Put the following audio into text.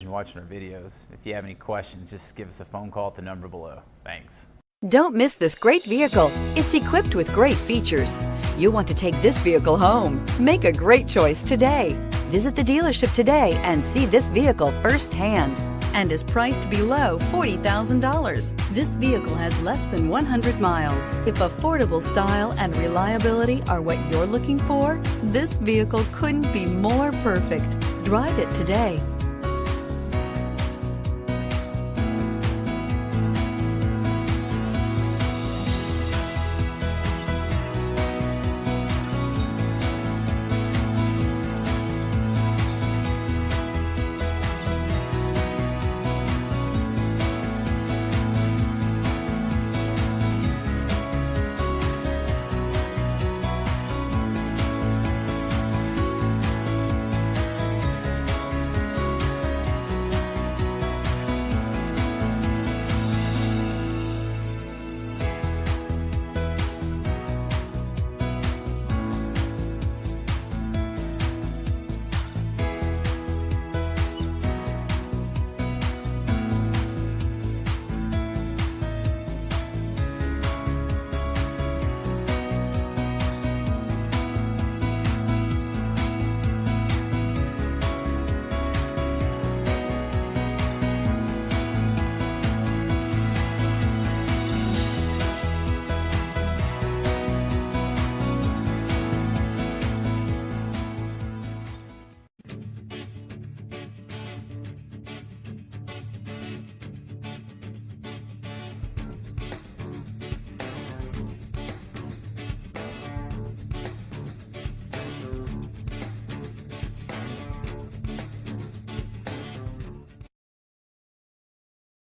and watching our videos. If you have any questions, just give us a phone call at the number below. Thanks. Don't miss this great vehicle. It's equipped with great features. You'll want to take this vehicle home. Make a great choice today. Visit the dealership today and see this vehicle firsthand, and is priced below $40,000. This vehicle has less than 100 miles. If affordable style and reliability are what you're looking for, this vehicle couldn't be more perfect. Drive it today.